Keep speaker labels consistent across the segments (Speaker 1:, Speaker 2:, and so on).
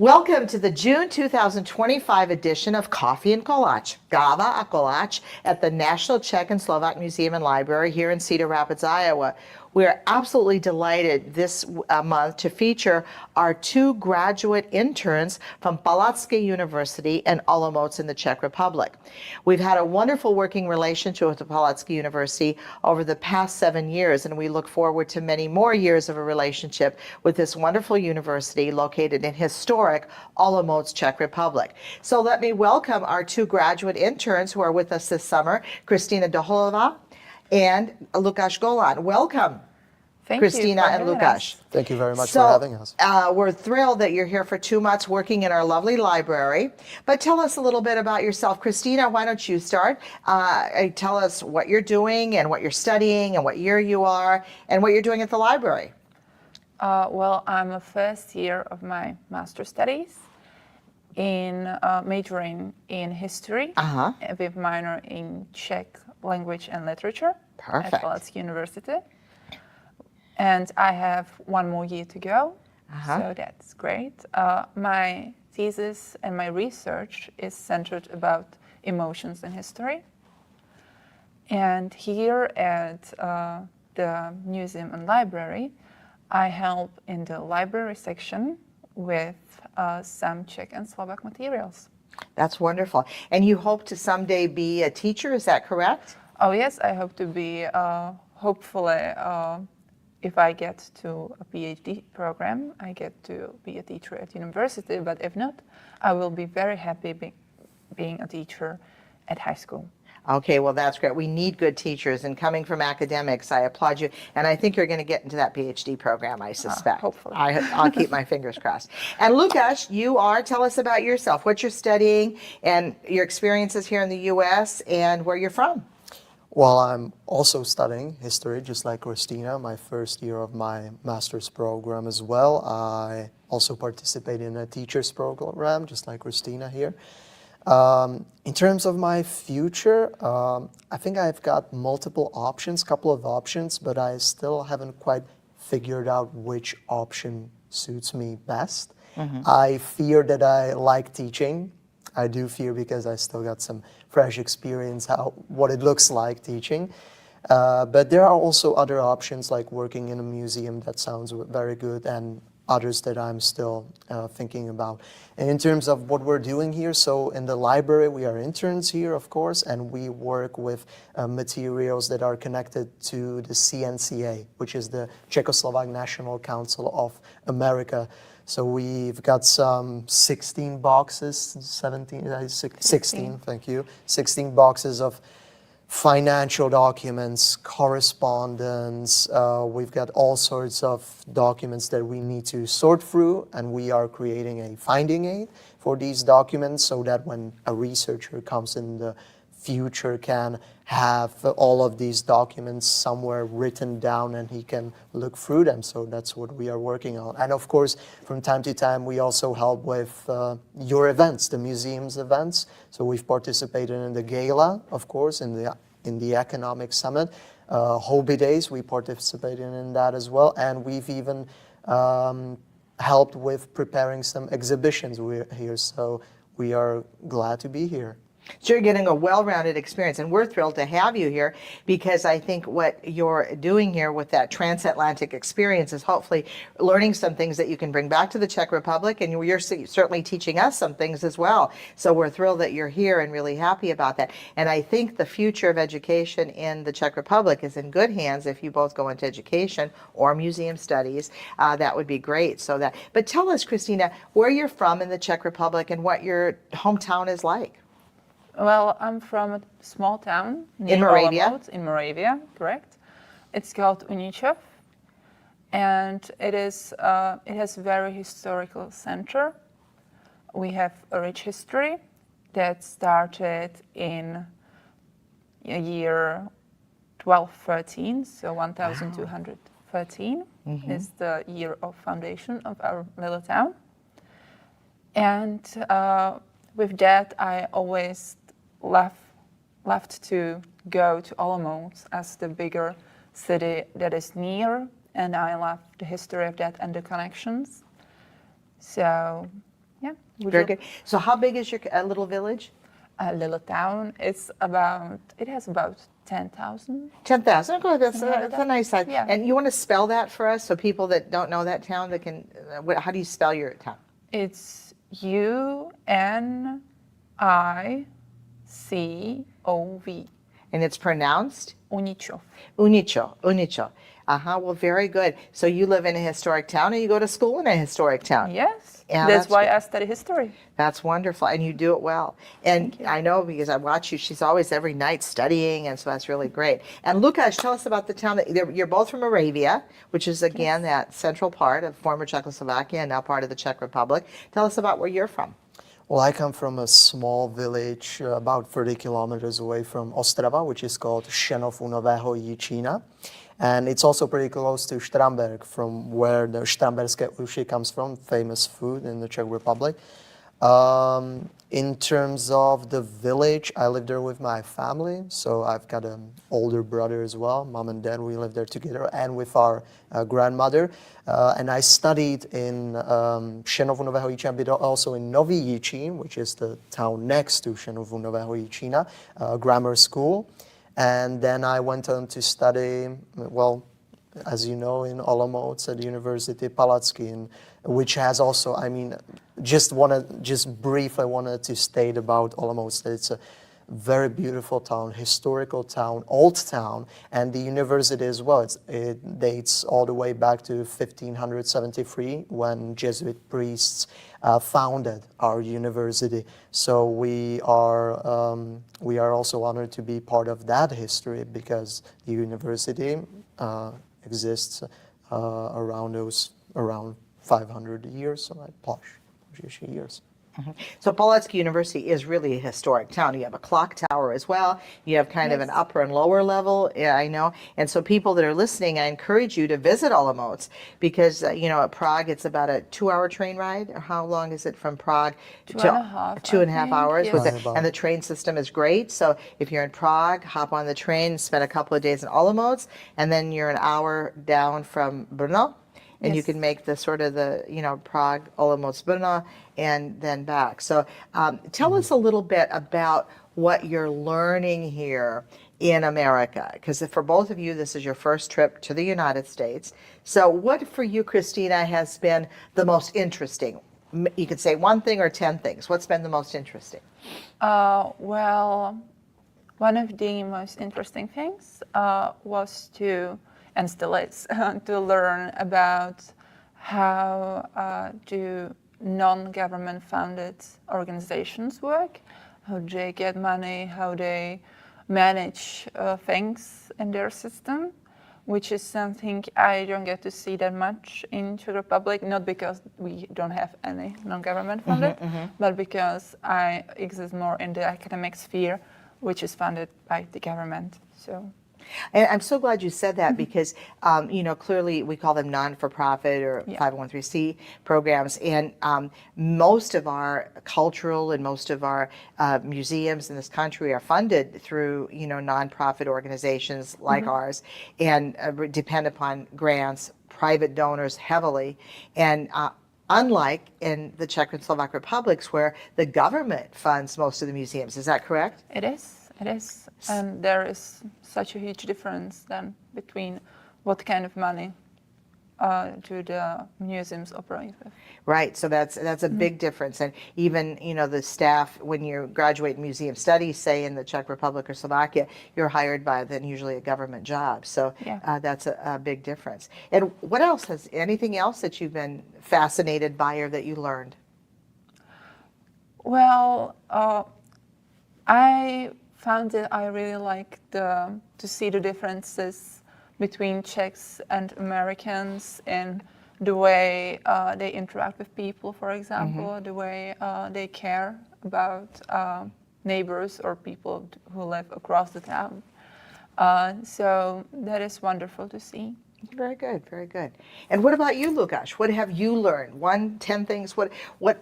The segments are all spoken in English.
Speaker 1: Welcome to the June 2025 edition of Coffee and Kolache, Gava a Kolache, at the National Czech and Slovak Museum and Library here in Cedar Rapids, Iowa. We are absolutely delighted this month to feature our two graduate interns from Palacký University and Olomouc in the Czech Republic. We've had a wonderful working relationship with the Palacký University over the past 7 years, and we look forward to many more years of a relationship with this wonderful university located in historic Olomouc, Czech Republic. So let me welcome our two graduate interns who are with us this summer, Kristina Doholova and Lukáš Golan. Welcome,
Speaker 2: Thank
Speaker 1: Kristina and Lukáš.
Speaker 3: Thank you very much for having us.
Speaker 1: We're thrilled that you're here for 2 months working in our lovely library. But tell us a little bit about yourself. Kristina, why don't you start? Tell us what you're doing and what you're studying and what year you are and what you're doing at the library.
Speaker 2: Well, I'm a first year of my master's studies in majoring in history with minor in Czech language and literature
Speaker 1: Perfect.
Speaker 2: at Palacký University. And I have 1 more year to go, so that's great. My thesis and my research is centered about emotions in history. And here at the museum and library, I help in the library section with some Czech and Slovak materials.
Speaker 1: That's wonderful. And you hope to someday be a teacher, is that correct?
Speaker 2: Oh yes, I hope to be, hopefully, if I get to a PhD program, I get to be a teacher at university, but if not, I will be very happy being a teacher at high school.
Speaker 1: Okay, well, that's great. We need good teachers, and coming from academics, I applaud you. And I think you're going to get into that PhD program, I suspect.
Speaker 2: Hopefully.
Speaker 1: I'll keep my fingers crossed. And Lukáš, tell us about yourself, what you're studying, and your experiences here in the U.S., and where you're from.
Speaker 3: Well, I'm also studying history, just like Kristina, my first year of my master's program as well. I also participate in a teacher's program, just like Kristina here. In terms of my future, I think I've got multiple options, couple of options, but I still haven't quite figured out which option suits me best. I fear that I like teaching. I do fear because I still got some fresh experience what it looks like teaching. But there are also other options like working in a museum. That sounds very good, and others that I'm still thinking about. And in terms of what we're doing here, so in the library we are interns here, of course, and we work with materials that are connected to the CNCA, which is the Czechoslovak National Council of America. So we've got some 16 boxes, 16, thank you, 16 boxes of financial documents, correspondence. We've got all sorts of documents that we need to sort through, and we are creating a finding aid for these documents so that when a researcher comes in the future can have all of these documents somewhere written down and he can look through them. So that's what we are working on. And of course, from time to time, we also help with your events, the museum's events. So we've participated in the gala, of course, in the economic summit. Hobby Days, we participated in that as well. And we've even helped with preparing some exhibitions here. So we are glad to be here.
Speaker 1: So you're getting a well-rounded experience, and we're thrilled to have you here because I think what you're doing here with that transatlantic experience is hopefully learning some things that you can bring back to the Czech Republic, and you're certainly teaching us some things as well. So we're thrilled that you're here and really happy about that. And I think the future of education in the Czech Republic is in good hands if you both go into education or museum studies. That would be great. But tell us, Kristina, where you're from in the Czech Republic and what your hometown is like.
Speaker 2: Well, I'm from a small town near
Speaker 1: in Moravia.
Speaker 2: Olomouc, in Moravia, correct. It's called Uničov, and it has a very historical center. We have a rich history that started in year 1213, so 1213 is the year of foundation of our little town. And with that, I always left to go to Olomouc as the bigger city that is near, and I love the history of that and the connections. So Yeah.
Speaker 1: Very good. So how big is your little village?
Speaker 2: A little town. It has about 10,000.
Speaker 1: 10,000. Okay, that's a
Speaker 2: that.
Speaker 1: nice size.
Speaker 2: Yeah.
Speaker 1: And you want to spell that for us so people that don't know that town that can, how do you spell your town?
Speaker 2: It's Unicov.
Speaker 1: And it's pronounced?
Speaker 2: Unichov.
Speaker 1: Unicho. Well, very good. So you live in a historic town and you go to school in a historic town.
Speaker 2: Yes.
Speaker 1: Yeah,
Speaker 2: that's why
Speaker 1: good.
Speaker 2: I study history.
Speaker 1: That's wonderful. And you do it well. And I know because I watch you, she's always every night studying. And so that's really great. And Lukasz, tell us about the town that you're both from Moravia, which is again that central part of former Czechoslovakia and now part of the Czech Republic. Tell us about where you're from.
Speaker 3: Well, I come from a small village about 30 kilometers away from Ostrava, which is called Šenov u Nového Jičína. And it's also pretty close to Štramberg, from where the Štramberské uši comes from, famous food in the Czech Republic. In terms of the village, I live there with my family. So I've got an older brother as well. Mom and dad, we live there together, and with our grandmother. And I studied in Šenov u Nového Jičína, but also in Nový Jičín, which is the town next to Šenov u Nového Jičína, grammar school. And then I went on to study, well, as you know, in Olomouc at the University Palacký, which has also, I mean, just briefly wanted to state about Olomouc that it's a very beautiful town, historical town, old town, and the university as well. It dates all the way back to 1573 when Jesuit priests founded our university. So we are also honored to be part of that history because the university exists around 500 years, so like posh years.
Speaker 1: So Palacký University is really a historic town. You have a clock tower as well. You have kind of an upper and lower level, yeah, I know. And so people that are listening, I encourage you to visit Olomouc because, at Prague, it's about a 2-hour train ride. Or how long is it from Prague?
Speaker 2: 2.5.
Speaker 1: 2.5 hours.
Speaker 2: Yes.
Speaker 1: And the train system is great. So if you're in Prague, hop on the train, spend a couple of days in Olomouc, and then you're an hour down from Brno. And you
Speaker 2: Yes.
Speaker 1: can make the sort of Prague, Olomouc, Brno, and then back. So tell us a little bit about what you're learning here in America. Because for both of you, this is your first trip to the United States. So what for you, Christina, has been the most interesting? You could say one thing or 10 things. What's been the most interesting?
Speaker 2: Well, one of the most interesting things was and still is, to learn about how do non-government funded organizations work, how they get money, how they manage things in their system, which is something I don't get to see that much in Czech Republic, not because we don't have any non-government funded, but because I exist more in the academic sphere, which is funded by the government. So.
Speaker 1: And I'm so glad you said that because, clearly we call them non-for-profit or 501(c)(3) programs. And most of our cultural and most of our museums in this country are funded through, nonprofit organizations like ours and depend upon grants, private donors heavily. And unlike in the Czech and Slovak republics where the government funds most of the museums. Is that correct?
Speaker 2: It is. And there is such a huge difference then between what kind of money do the museums operate with.
Speaker 1: Right, so that's a big difference. And even, the staff, when you graduate in museum studies, say in the Czech Republic or Slovakia, you're hired by then usually a government job. So that's a big difference. And what else anything else that you've been fascinated by or that you learned?
Speaker 2: Well, I found that I really like to see the differences between Czechs and Americans in the way they interact with people, for example, the way they care about neighbors or people who live across the town. So that is wonderful to see.
Speaker 1: Very good, very good. And what about you, Lukasz? What have you learned? 10 things. What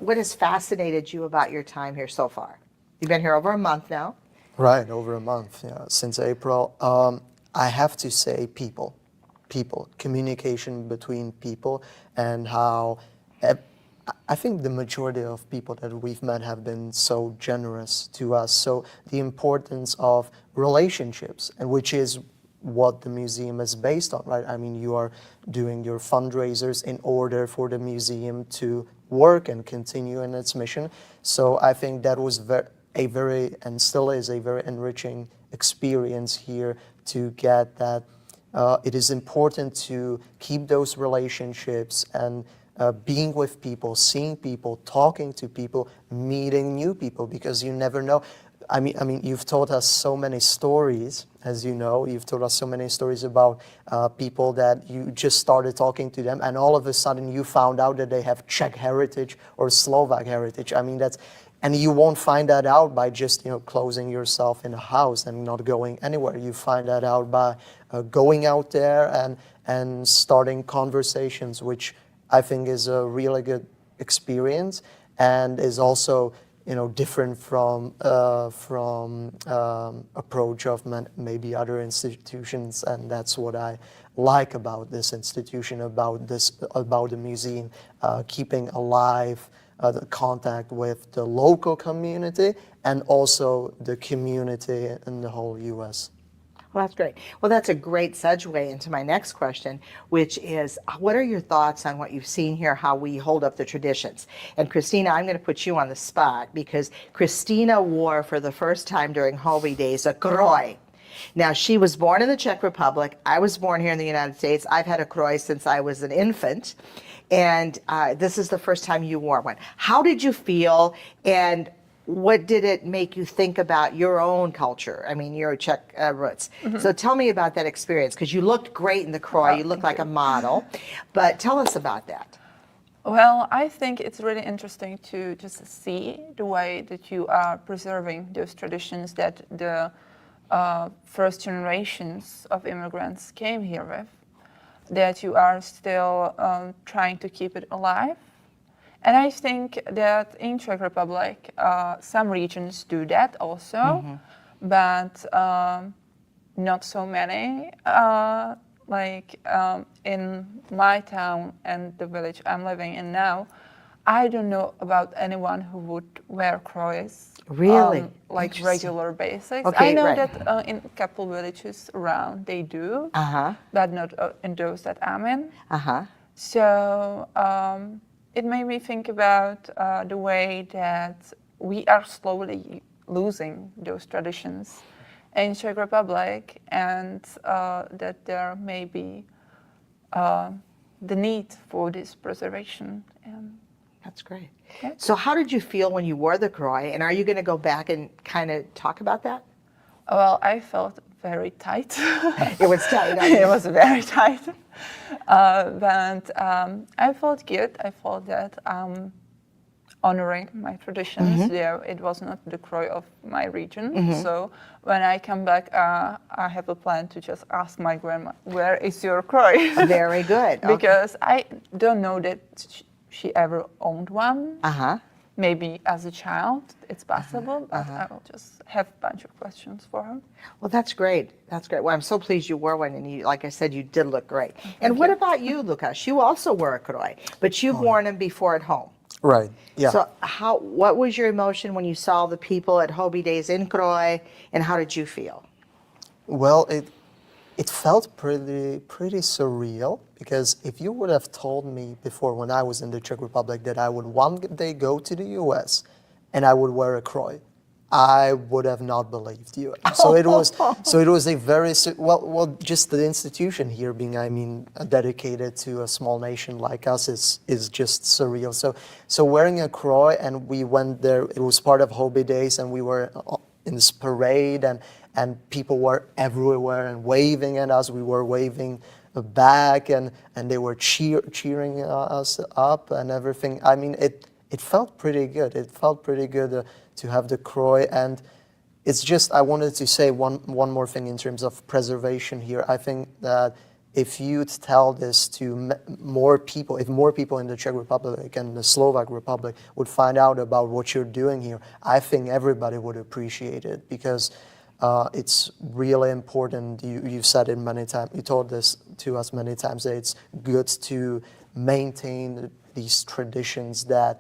Speaker 1: has fascinated you about your time here so far? You've been here over a month now.
Speaker 3: Right, over a month, since April. I have to say people, communication between people, and how I think the majority of people that we've met have been so generous to us. So the importance of relationships, and which is what the museum is based on, right? I mean, you are doing your fundraisers in order for the museum to work and continue in its mission. So I think that was a very, and still is a very enriching experience here to get that. It is important to keep those relationships and being with people, seeing people, talking to people, meeting new people, because you never know. I mean, you've told us so many stories, as you know. You've told us so many stories about people that you just started talking to them, and all of a sudden you found out that they have Czech heritage or Slovak heritage. I mean, and you won't find that out by just closing yourself in a house and not going anywhere. You find that out by going out there and starting conversations, which I think is a really good experience, and is also different from approach of maybe other institutions, and that's what I like about this institution, about the museum, keeping alive the contact with the local community and also the community in the whole U.S.
Speaker 1: Well, that's great. Well, that's a great segue into my next question, which is, what are your thoughts on what you've seen here, how we hold up the traditions? And Christina, I'm going to put you on the spot because Christina wore for the first time during Hobby Days a kroj. Now, she was born in the Czech Republic. I was born here in the United States. I've had a kroj since I was an infant. And this is the first time you wore one. How did you feel, and what did it make you think about your own culture? I mean, your Czech roots. Mm-hmm. So tell me about that experience, because you looked great in the kroj. You looked like a model. But tell us about that.
Speaker 2: Well, I think it's really interesting to just see the way that you are preserving those traditions that the first generations of immigrants came here with, that you are still trying to keep it alive. And I think that in Czech Republic, some regions do that also, mm-hmm. but not so many. In my town and the village I'm living in now, I don't know about anyone who would wear krojes.
Speaker 1: Really?
Speaker 2: Like regular basis.
Speaker 1: Okay,
Speaker 2: I know
Speaker 1: right.
Speaker 2: that in a couple villages around they do, but not in those that I'm in. So it made me think about the way that we are slowly losing those traditions in Czech Republic, and that there may be the need for this preservation.
Speaker 1: That's great.
Speaker 2: Okay.
Speaker 1: So how did you feel when you wore the kroj, and are you going to go back and kind of talk about that?
Speaker 2: Well, I felt very tight.
Speaker 1: It was tight.
Speaker 2: It was very tight. But I felt good. I felt that I'm honoring my traditions. Mm-hmm. Yeah, it was not the kroj of my region. Mm-hmm. So when I come back, I have a plan to just ask my grandma, where is your kroj?
Speaker 1: Very good.
Speaker 2: Because I don't know that she ever owned one. Maybe as a child, it's possible, but I will just have a bunch of questions for her.
Speaker 1: Well, that's great. That's great. Well, I'm so pleased you wore one, and you, like I said, you did look great. And what about you, Lukas? You also wore a kroj, but you've worn them before at home.
Speaker 3: Right. Yeah.
Speaker 1: So what was your emotion when you saw the people at Hobby Days in kroj, and how did you feel?
Speaker 3: Well, it felt pretty surreal, because if you would have told me before, when I was in the Czech Republic, that I would one day go to the US and I would wear a kroj, I would have not believed you. So it was a very well just the institution here being, I mean, dedicated to a small nation like us is just surreal. So wearing a kroj, and we went there. It was part of Hobby Days, and we were in this parade, and people were everywhere and waving at us. We were waving back, and they were cheering us up and everything. I mean, it felt pretty good. It felt pretty good to have the kroj, and it's just, I wanted to say one more thing in terms of preservation here. I think that if you'd tell this to more people, if more people in the Czech Republic and the Slovak Republic would find out about what you're doing here, I think everybody would appreciate it, because it's really important. You've said it many times. You told this to us many times, that it's good to maintain these traditions that,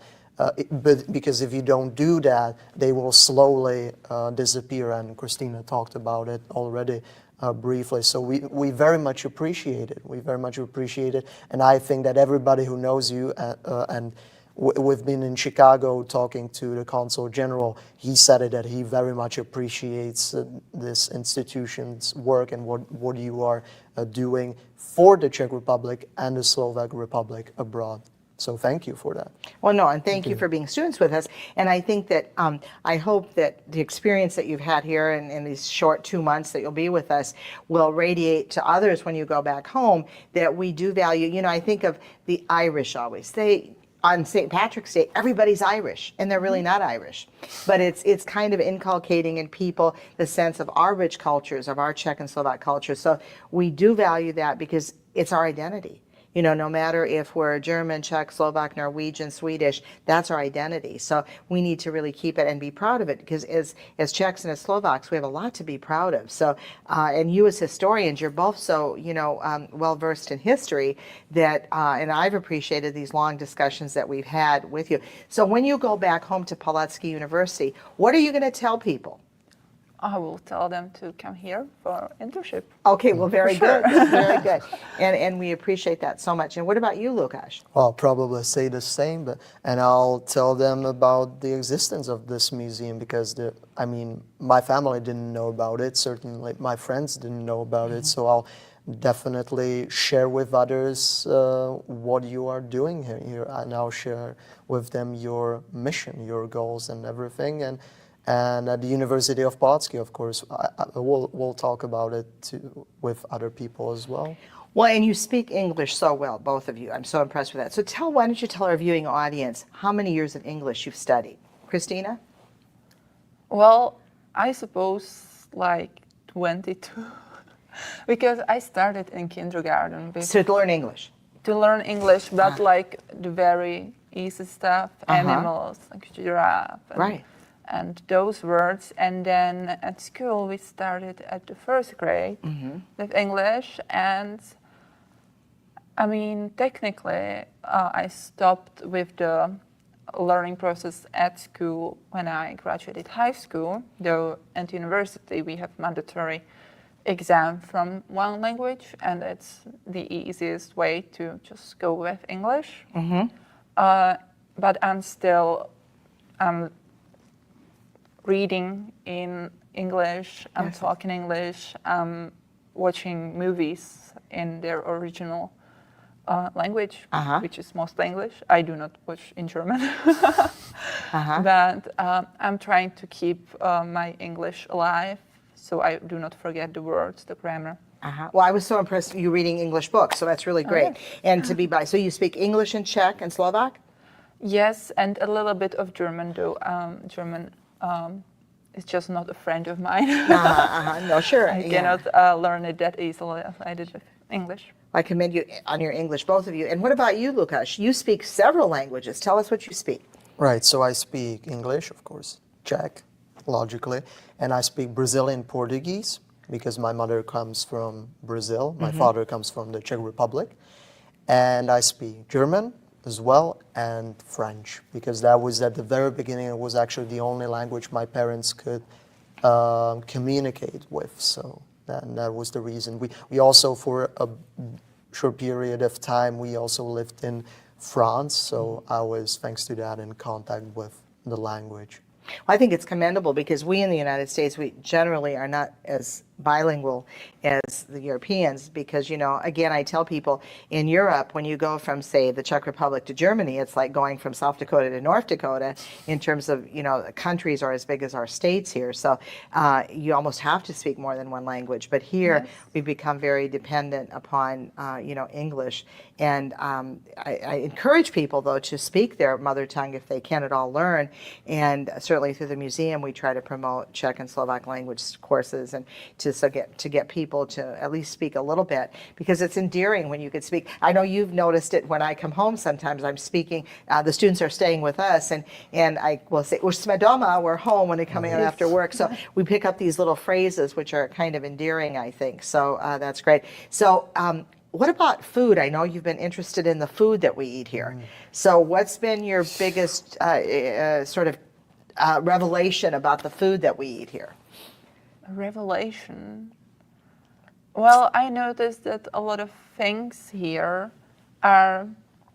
Speaker 3: but because if you don't do that, they will slowly disappear. And Christina talked about it already briefly. So we very much appreciate it. We very much appreciate it. And I think that everybody who knows you, and we've been in Chicago talking to the Consul General, he said it, that he very much appreciates this institution's work and what you are doing for the Czech Republic and the Slovak Republic abroad. So thank you for that.
Speaker 1: Well, no, and thank you for being students with us. And I think that, I hope that the experience that you've had here in these short 2 months that you'll be with us will radiate to others when you go back home, that we do value, I think of the Irish always. On St. Patrick's Day, everybody's Irish, and they're really not Irish. But it's kind of inculcating in people the sense of our rich cultures, of our Czech and Slovak culture. So we do value that because it's our identity. No matter if we're German, Czech, Slovak, Norwegian, Swedish, that's our identity. So we need to really keep it and be proud of it, because as Czechs and as Slovaks, we have a lot to be proud of. So, and you as historians, you're both so, well versed in history that, and I've appreciated these long discussions that we've had with you. So when you go back home to Kolache University, what are you going to tell people?
Speaker 2: I will tell them to come here for internship.
Speaker 1: Okay, well, very good, very good. And we appreciate that so much. And what about you, Lukáš?
Speaker 3: Well, I'll probably say the same, and I'll tell them about the existence of this museum, because my family didn't know about it. Certainly, my friends didn't know about it. So I'll definitely share with others what you are doing here, and I'll share with them your mission, your goals, and everything. And at the University of Kolache, of course, we'll talk about it with other people as well.
Speaker 1: Well, and you speak English so well, both of you. I'm so impressed with that. So why don't you tell our viewing audience how many years of English you've studied? Christina?
Speaker 2: Well, I suppose like 22, because I started in kindergarten.
Speaker 1: So to learn English?
Speaker 2: To learn English, but like the very easy stuff, animals, like giraffe.
Speaker 1: Right.
Speaker 2: And those words, and then at school we started at the first grade with English, and technically I stopped with the learning process at school when I graduated high school, though at university we have mandatory exam from one language, and it's the easiest way to just go with English. But I'm still reading in English, I'm talking English, I'm watching movies in their original language, which is mostly English. I do not watch in German. But I'm trying to keep my English alive, so I do not forget the words, the grammar.
Speaker 1: Well, I was so impressed with you reading English books, so that's really great. And so you speak English and Czech and Slovak?
Speaker 2: Yes, and a little bit of German, though. German is just not a friend of mine.
Speaker 1: No, sure.
Speaker 2: I cannot learn it that easily as I did with English.
Speaker 1: I commend you on your English, both of you. And what about you, Lukáš? You speak several languages. Tell us what you speak.
Speaker 3: Right, so I speak English, of course, Czech, logically, and I speak Brazilian Portuguese, because my mother comes from Brazil, my father comes from the Czech Republic, and I speak German as well, and French, because that was at the very beginning, it was actually the only language my parents could communicate with. So that was the reason. We also, for a short period of time, we also lived in France, so I was, thanks to that, in contact with the language.
Speaker 1: Well, I think it's commendable, because we in the United States, we generally are not as bilingual as the Europeans, because, again, I tell people in Europe, when you go from, say, the Czech Republic to Germany, it's like going from South Dakota to North Dakota in terms of, the countries are as big as our states here. So you almost have to speak more than one language. But here we've become very dependent upon, English. And I encourage people, though, to speak their mother tongue if they can at all learn. And certainly through the museum, we try to promote Czech and Slovak language courses, and to get people to at least speak a little bit, because it's endearing when you can speak. I know you've noticed it when I come home. Sometimes I'm speaking. The students are staying with us, and I will say, "We're sme doma," we're home when they're coming out after work. So we pick up these little phrases which are kind of endearing, I think. So that's great. So what about food? I know you've been interested in the food that we eat here. So what's been your biggest sort of revelation about the food that we eat here?
Speaker 2: A revelation. Well, I noticed that a lot of things here are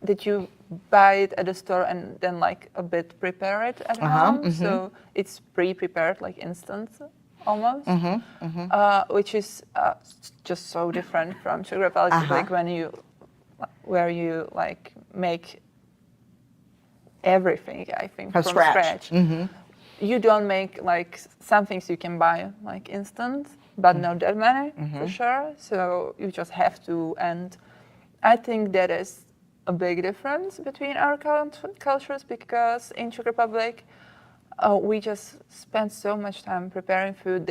Speaker 2: that you buy it at the store and then like a bit prepare it at home. So it's pre-prepared, like instant almost, which is just so different from Czech Republic, like where you like make everything, I think, from scratch. You don't make like some things you can buy like instant, but not that many for sure. So you just have to, and I think that is a big difference between our cultures, because in Czech Republic we just spend so much time preparing food.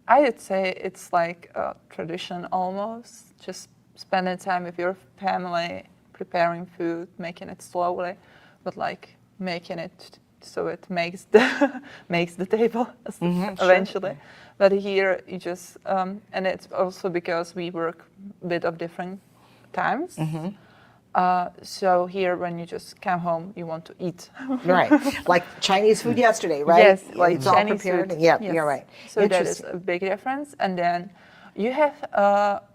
Speaker 2: I would say it's like a tradition almost, just spending time with your family, preparing food, making it slowly, but like making it so it makes the table eventually.
Speaker 1: Sure.
Speaker 2: But here you just and it's also because we work a bit of different times. So here, when you just come home, you want to eat.
Speaker 1: Right, like Chinese food yesterday, right?
Speaker 2: Yes, like
Speaker 1: it's all
Speaker 2: Chinese
Speaker 1: prepared.
Speaker 2: food.
Speaker 1: Yeah,
Speaker 2: Yes.
Speaker 1: you're right.
Speaker 2: So that is a big difference. And then you have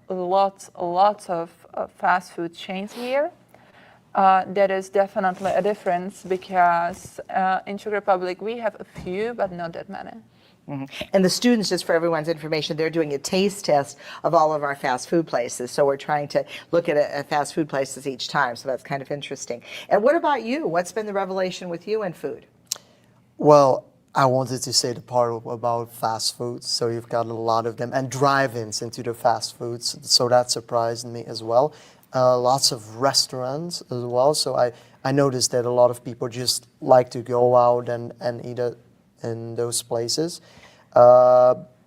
Speaker 2: lots of fast food chains here. That is definitely a difference, because in Czech Republic we have a few, but not that many.
Speaker 1: And the students, just for everyone's information, they're doing a taste test of all of our fast food places. So we're trying to look at fast food places each time. So that's kind of interesting. And what about you? What's been the revelation with you in food?
Speaker 3: Well, I wanted to say the part about fast foods. So you've got a lot of them, and drive-ins into the fast foods. So that surprised me as well. Lots of restaurants as well. So I noticed that a lot of people just like to go out and eat in those places.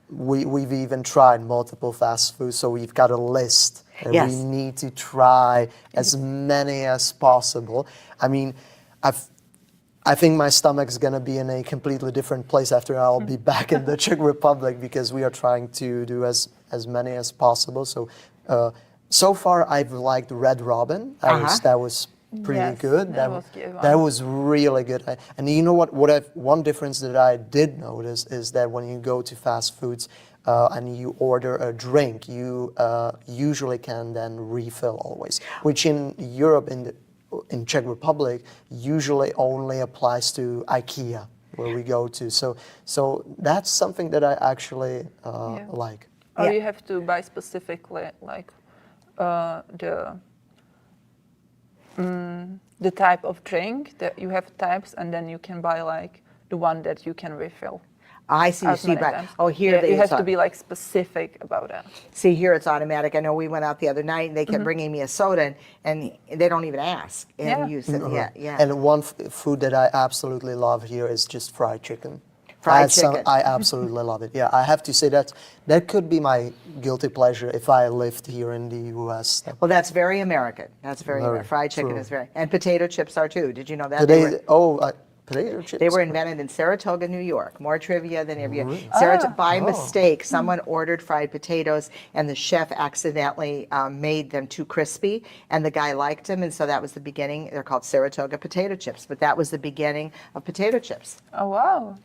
Speaker 3: We've even tried multiple fast foods, so we've got a list. And
Speaker 1: Yes.
Speaker 3: we need to try as many as possible. I mean, I think my stomach's gonna be in a completely different place after I'll be back in the Czech Republic, because we are trying to do as many as possible. So so far I've liked Red Robin. That was pretty
Speaker 2: Yes,
Speaker 3: good.
Speaker 2: that was good one.
Speaker 3: That was really good. And you know what? One difference that I did notice is that when you go to fast foods and you order a drink, you usually can then refill always, which in Europe, in Czech Republic, usually only applies to IKEA, where we go to. So that's something that I actually like.
Speaker 2: Or
Speaker 1: Yeah.
Speaker 2: you have to buy specifically like the type of drink, that you have types, and then you can buy like the one that you can refill.
Speaker 1: I see. You
Speaker 2: as
Speaker 1: see,
Speaker 2: many
Speaker 1: but
Speaker 2: times.
Speaker 1: here
Speaker 2: Yeah, you have
Speaker 1: it's
Speaker 2: to be like specific about it.
Speaker 1: See, here it's automatic. I know we went out the other night and they kept bringing me a soda, and they don't even ask. And
Speaker 2: Yeah.
Speaker 1: you said, yeah.
Speaker 3: And one food that I absolutely love here is just fried chicken.
Speaker 1: Fried chicken.
Speaker 3: I absolutely love it. Yeah, I have to say that could be my guilty pleasure if I lived here in the U.S.
Speaker 1: Well, that's very American. That's very
Speaker 3: Very
Speaker 1: American. Fried chicken
Speaker 3: true.
Speaker 1: is very, and potato chips are too. Did you know that?
Speaker 3: Today, potato chips.
Speaker 1: They were invented in Saratoga, New York. More trivia than ever.
Speaker 3: Really?
Speaker 1: By mistake, someone ordered fried potatoes, and the chef accidentally made them too crispy, and the guy liked them, and so that was the beginning. They're called Saratoga potato chips, but that was the beginning of potato chips.
Speaker 2: Oh wow!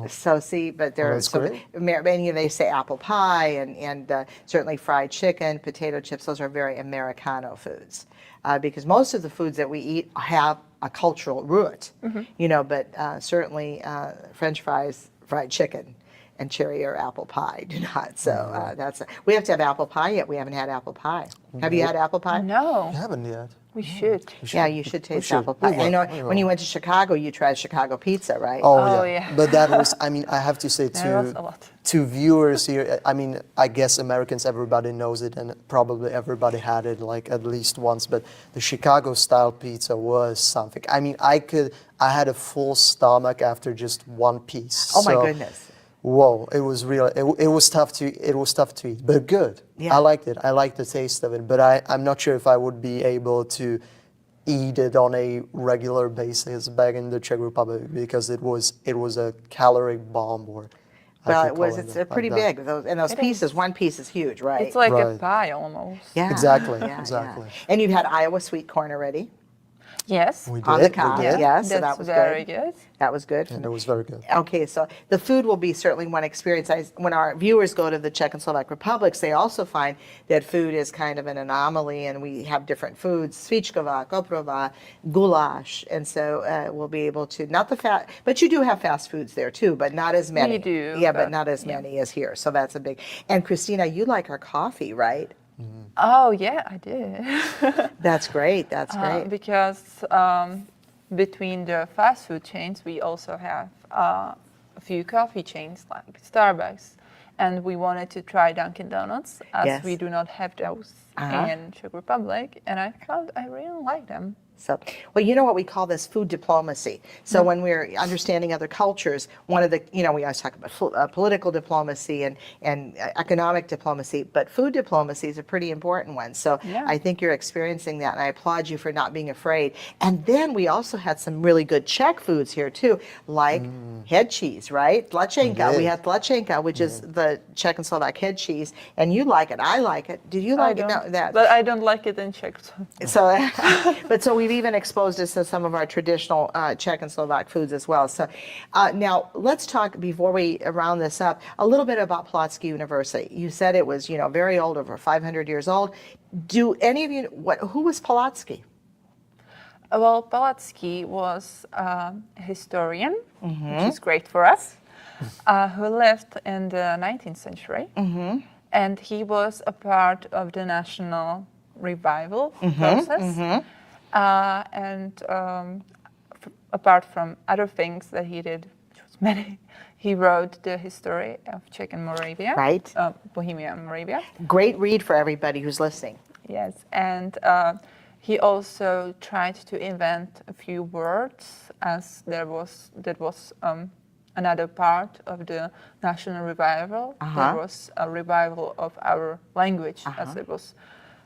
Speaker 1: So see, but there are
Speaker 3: that's
Speaker 1: some,
Speaker 3: great.
Speaker 1: many, they say apple pie and certainly fried chicken, potato chips. Those are very Americano foods, because most of the foods that we eat have a cultural root, but certainly French fries, fried chicken, and cherry or apple pie do not. So we have to have apple pie yet. We haven't had apple pie. Have you had apple pie?
Speaker 2: No,
Speaker 3: I haven't yet.
Speaker 2: we should.
Speaker 1: Yeah, you should taste
Speaker 3: should.
Speaker 1: apple pie.
Speaker 3: We will.
Speaker 1: I know
Speaker 3: We
Speaker 1: when you
Speaker 3: will.
Speaker 1: went to Chicago, you tried Chicago pizza, right?
Speaker 3: Oh,
Speaker 2: Oh,
Speaker 3: yeah.
Speaker 2: yeah.
Speaker 3: But that was, I mean, I have to say
Speaker 2: There was a lot.
Speaker 3: to viewers here, I mean, I guess Americans, everybody knows it, and probably everybody had it like at least once, but the Chicago style pizza was something. I mean, I had a full stomach after just one piece.
Speaker 1: Oh my
Speaker 3: So,
Speaker 1: goodness.
Speaker 3: Whoa, it was real. It was tough to eat, but good.
Speaker 1: Yeah.
Speaker 3: I liked it. I liked the taste of it, but I'm not sure if I would be able to eat it on a regular basis back in the Czech Republic, because it was a calorie bomb.
Speaker 1: Well,
Speaker 3: actually calling
Speaker 1: it's
Speaker 3: it like
Speaker 1: pretty
Speaker 3: that.
Speaker 1: big. And those
Speaker 2: It
Speaker 1: pieces,
Speaker 2: is.
Speaker 1: one piece is huge, right?
Speaker 2: It's like a
Speaker 3: Right.
Speaker 2: pie almost.
Speaker 1: Yeah.
Speaker 3: Exactly,
Speaker 1: Yeah,
Speaker 3: exactly.
Speaker 1: yeah. And you've had Iowa sweet corn already
Speaker 2: Yes.
Speaker 3: We
Speaker 1: on the
Speaker 3: did, we
Speaker 1: cob.
Speaker 3: did.
Speaker 1: Yes, so
Speaker 2: That's
Speaker 1: that was
Speaker 2: very
Speaker 1: good.
Speaker 2: good.
Speaker 1: That was good.
Speaker 3: And it was very good.
Speaker 1: Okay, so the food will be certainly one experience. When our viewers go to the Czech and Slovak republics, they also find that food is kind of an anomaly, and we have different foods: svíčková, koprova, goulash, and so we'll be able to not the fat, but you do have fast foods there too, but not as many.
Speaker 2: We do,
Speaker 1: yeah, but not as
Speaker 2: yeah.
Speaker 1: many as here. So that's a big. And Christina, you like our coffee, right?
Speaker 2: Oh yeah, I did.
Speaker 1: That's great. That's great.
Speaker 2: Because between the fast food chains, we also have a few coffee chains like Starbucks, and we wanted to try Dunkin' Donuts as
Speaker 1: Yes.
Speaker 2: we do not have those in Czech Republic, and I thought I really like them.
Speaker 1: So, well, you know what we call this food diplomacy. So when we're understanding other cultures, one of the, we always talk about political diplomacy and economic diplomacy, but food diplomacy is a pretty important one. So
Speaker 2: Yeah.
Speaker 1: I think you're experiencing that, and I applaud you for not being afraid. And then we also had some really good Czech foods here too, like head cheese, right? Tlačenka. We
Speaker 3: did.
Speaker 1: had tlačenka, which is the Czech and Slovak head cheese, and you like it. I like it. Did you
Speaker 2: I
Speaker 1: like it?
Speaker 2: don't,
Speaker 1: No, that.
Speaker 2: but I don't like it in Czech.
Speaker 1: So, but so we've even exposed us to some of our traditional Czech and Slovak foods as well. So now let's talk, before we round this up, a little bit about Pulaski University. You said it was, very old, over 500 years old. Do any of you, who was Pulaski?
Speaker 2: Well, Palacký was a historian, which is great for us, who lived in the 19th century. And he was a part of the national revival process. And apart from other things that he did, which was many, he wrote the history of Czech and Moravia,
Speaker 1: Right.
Speaker 2: Bohemia and Moravia.
Speaker 1: Great read for everybody who's listening.
Speaker 2: Yes, and he also tried to invent a few words, as that was another part of the national revival. There was a revival of our language, as it was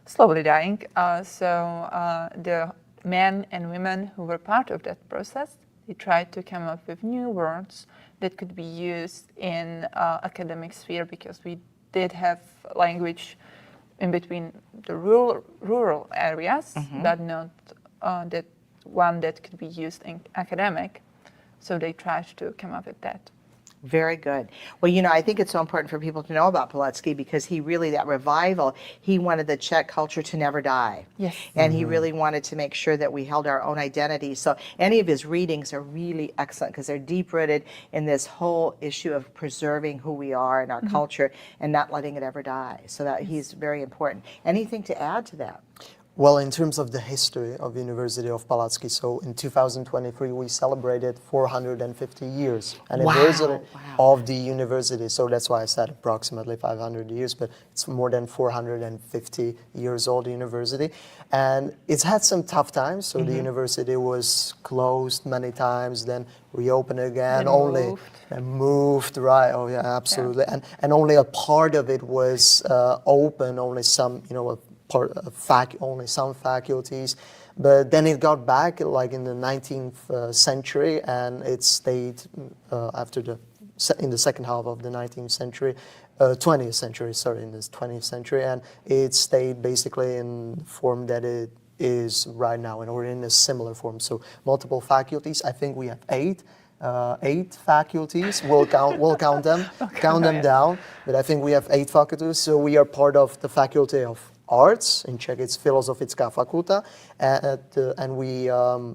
Speaker 2: slowly dying. So the men and women who were part of that process, they tried to come up with new words that could be used in academic sphere, because we did have language in between the rural areas, but not that one that could be used in academic. So they tried to come up with that.
Speaker 1: Very good. Well, I think it's so important for people to know about Pulaski, because he really, that revival, he wanted the Czech culture to never die.
Speaker 2: Yes.
Speaker 1: And he really wanted to make sure that we held our own identity. So any of his readings are really excellent, because they're deep-rooted in this whole issue of preserving who we are and our culture and not letting it ever die. So that he's very important. Anything to add to that?
Speaker 3: Well, in terms of the history of University of Palacký, so in 2023 we celebrated 450 years anniversary of the university. So that's why I said approximately 500 years, but it's more than 450 years old university. And it's had some tough times. So the university was closed many times, then reopened again, moved, right? Oh yeah, absolutely.
Speaker 2: Yeah.
Speaker 3: And only a part of it was open, only some, only some faculties, but then it got back like in the 19th century, and it stayed in the second half of the 19th century, 20th century, sorry, in the 20th century, and it stayed basically in the form that it is right now, and we're in a similar form. So multiple faculties. I think we have eight faculties. We'll count them, down. But I think we have 8 faculties. So we are part of the Faculty of Arts, in Czech it's Filozofická fakulta, and we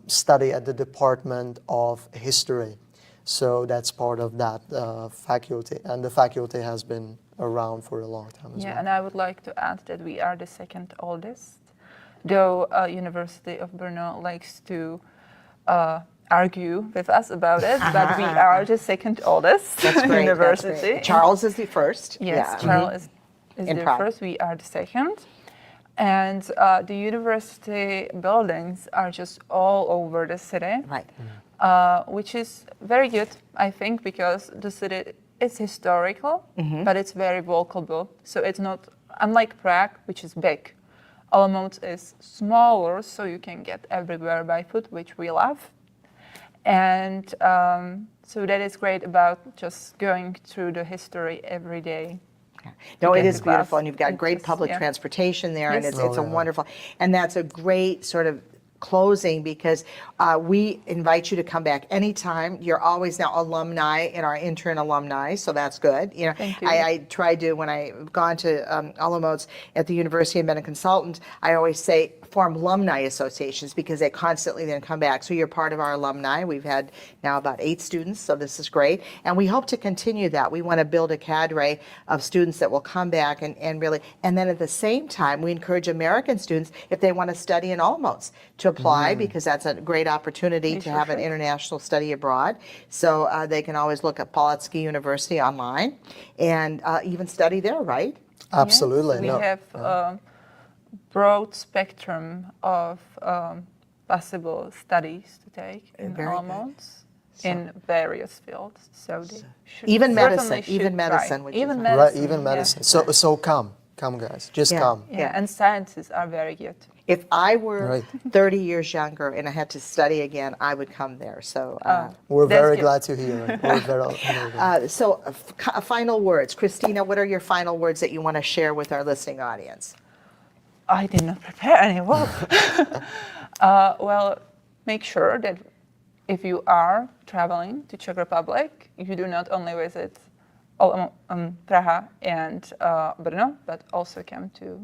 Speaker 3: study at the Department of History. So that's part of that faculty, and the faculty has been around for a long time as well.
Speaker 2: Yeah, and I would like to add that we are the second oldest, though University of Brno likes to argue with us about it, but we are the second oldest
Speaker 1: That's great.
Speaker 2: university.
Speaker 1: That's great. Charles is the first.
Speaker 2: Yes,
Speaker 1: Yeah.
Speaker 2: Charles is
Speaker 1: In
Speaker 2: the
Speaker 1: Prague.
Speaker 2: first, we are the second. And the university buildings are just all over the city,
Speaker 1: Right.
Speaker 2: which is very good, I think, because the city is historical, but it's very walkable. So it's not, unlike Prague, which is big, Olomouc is smaller, so you can get everywhere by foot, which we love. And So that is great about just going through the history every day.
Speaker 1: No, it
Speaker 2: get
Speaker 1: is
Speaker 2: to class.
Speaker 1: beautiful, and you've got
Speaker 2: It
Speaker 1: great
Speaker 2: just-
Speaker 1: public
Speaker 2: yeah.
Speaker 1: transportation there, and
Speaker 2: Yes.
Speaker 1: it's a
Speaker 3: Oh, yeah.
Speaker 1: wonderful, and that's a great sort of closing because we invite you to come back anytime. You're always now alumni in our intern alumni, so that's good. You know,
Speaker 2: Thank you.
Speaker 1: I tried to, when I've gone to Alamotes at the university and been a consultant, I always say form alumni associations because they constantly then come back. So you're part of our alumni. We've had now about 8 students, so this is great. And we hope to continue that. We want to build a cadre of students that will come back and really, and then at the same time, we encourage American students, if they want to study in Olmos, to apply because that's a great opportunity
Speaker 2: We
Speaker 1: to
Speaker 2: sure
Speaker 1: have an
Speaker 2: should.
Speaker 1: international study abroad. So they can always look at Polotsky University online and even study there, right?
Speaker 3: Absolutely.
Speaker 2: Yes, we
Speaker 3: no.
Speaker 2: have broad spectrum of possible studies to take in
Speaker 1: Very good.
Speaker 2: Olmos in various fields. So they should
Speaker 1: Even medicine,
Speaker 2: certainly
Speaker 1: even
Speaker 2: should
Speaker 1: medicine,
Speaker 2: try.
Speaker 1: which is
Speaker 2: Even
Speaker 1: nice.
Speaker 3: Right,
Speaker 2: medicine.
Speaker 3: even
Speaker 2: yeah.
Speaker 3: medicine. So come guys, just
Speaker 1: Yeah.
Speaker 3: come.
Speaker 2: Yeah,
Speaker 1: Yeah.
Speaker 2: and sciences are very good.
Speaker 1: If I were
Speaker 3: Right.
Speaker 1: 30 years younger and I had to study again, I would come there. So,
Speaker 3: We're
Speaker 2: That's
Speaker 3: very
Speaker 2: good.
Speaker 3: glad to hear it. We're very glad.
Speaker 1: final words. Christina, what are your final words that you want to share with our listening audience?
Speaker 2: I did not prepare any words. Well, make sure that if you are traveling to Czech Republic, you do not only visit Praha and Brno, but also come to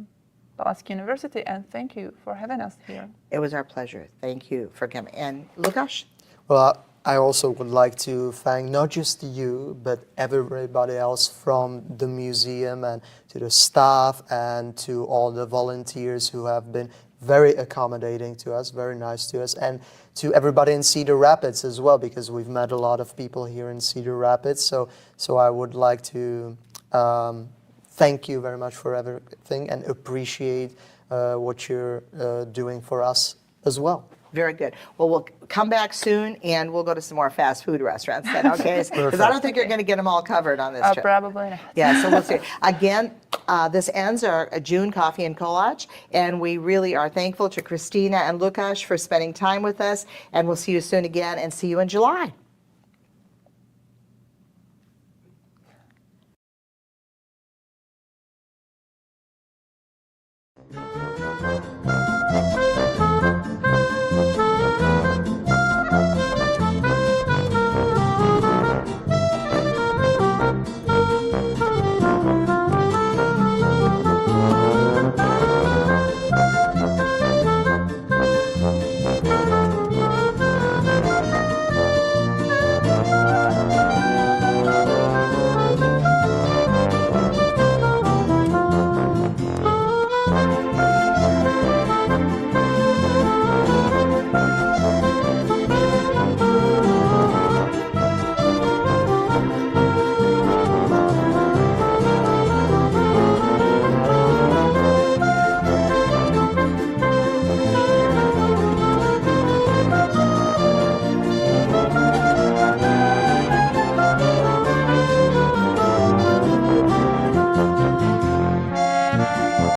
Speaker 2: Palacký University. And thank you for having us here.
Speaker 1: It was our pleasure. Thank you for coming. And Lukáš?
Speaker 3: Well, I also would like to thank not just you, but everybody else from the museum and to the staff and to all the volunteers who have been very accommodating to us, very nice to us, and to everybody in Cedar Rapids as well, because we've met a lot of people here in Cedar Rapids. So I would like to thank you very much for everything and appreciate what you're doing for us as well.
Speaker 1: Very good. Well, we'll come back soon and we'll go to some more fast food restaurants then, okay? Because I don't think you're going to get them all covered on this trip.
Speaker 2: Probably not.
Speaker 1: Yeah, so we'll see. Again, this ends our June Coffee and Kolache, and we really are thankful to Christina and Lukáš for spending time with us, and we'll see you soon again and see you in July.